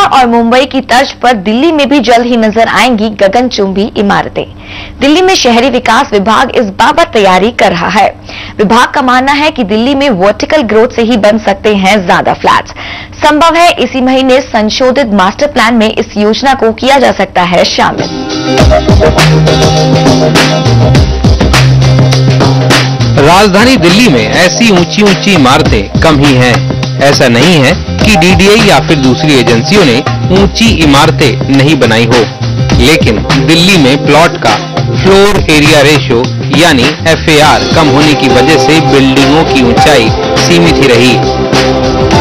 और मुंबई की तर्ज पर दिल्ली में भी जल्द ही नजर आएंगी गगनचुंबी इमारतें। दिल्ली में शहरी विकास विभाग इस बाबत तैयारी कर रहा है। विभाग का मानना है कि दिल्ली में वर्टिकल ग्रोथ से ही बन सकते हैं ज्यादा फ्लैट्स। संभव है इसी महीने संशोधित मास्टर प्लान में इस योजना को किया जा सकता है शामिल। राजधानी दिल्ली में ऐसी ऊंची ऊंची इमारतें कम ही हैं। ऐसा नहीं है कि डीडीए या फिर दूसरी एजेंसियों ने ऊंची इमारतें नहीं बनाई हो, लेकिन दिल्ली में प्लॉट का फ्लोर एरिया रेशियो यानी FAR कम होने की वजह से बिल्डिंगों की ऊंचाई सीमित ही रही।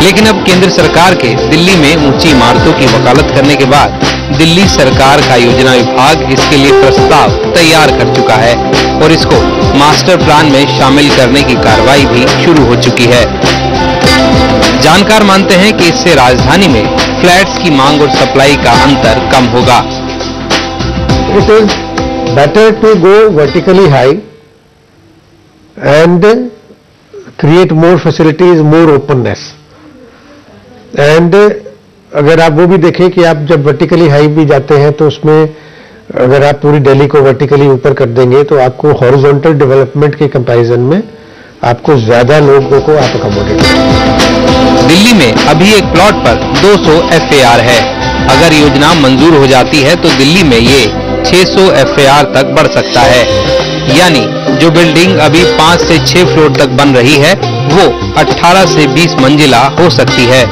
लेकिन अब केंद्र सरकार के दिल्ली में ऊंची इमारतों की वकालत करने के बाद दिल्ली सरकार का योजना विभाग इसके लिए प्रस्ताव तैयार कर चुका है और इसको मास्टर प्लान में शामिल करने की कार्रवाई भी शुरू हो चुकी है। जानकार मानते हैं कि इससे राजधानी में फ्लैट्स की मांग और सप्लाई का अंतर कम होगा। It is better to go vertically high and create more facilities, more openness. And अगर आप वो भी देखें कि आप जब वर्टिकली हाई भी जाते हैं तो उसमें अगर आप पूरी दिल्ली को वर्टिकली ऊपर कर देंगे तो आपको हॉरिजॉन्टल डेवलपमेंट के कंपैरिजन में आपको ज्यादा लोगों को आप अकोमोडेट करेंगे। दिल्ली में अभी एक प्लॉट पर 200 FAR है। अगर योजना मंजूर हो जाती है तो दिल्ली में ये 600 FAR तक बढ़ सकता है, यानी जो बिल्डिंग अभी 5 से 6 फ्लोर तक बन रही है वो 18 से 20 मंजिला हो सकती है।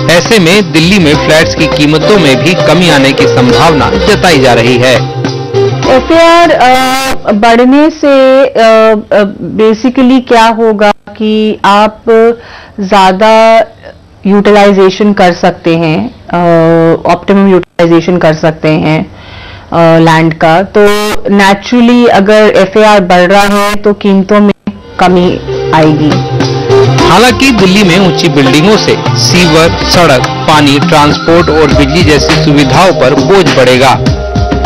ऐसे में दिल्ली में फ्लैट्स की कीमतों में भी कमी आने की संभावना जताई जा रही है। FAR बढ़ने से बेसिकली क्या होगा कि आप ज्यादा यूटिलाइजेशन कर सकते हैं, ऑप्टिमम यूटिलाइजेशन कर सकते हैं लैंड का। तो नेचुरली अगर FAR बढ़ रहा है तो कीमतों में कमी आएगी। हालांकि दिल्ली में ऊंची बिल्डिंगों से सीवर, सड़क, पानी, ट्रांसपोर्ट और बिजली जैसी सुविधाओं पर बोझ बढ़ेगा।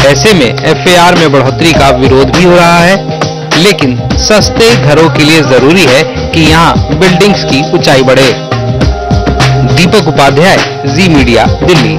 ऐसे में FAR में बढ़ोतरी का विरोध भी हो रहा है, लेकिन सस्ते घरों के लिए जरूरी है कि यहाँ बिल्डिंग्स की ऊंचाई बढ़े। दीपक उपाध्याय, जी मीडिया, दिल्ली।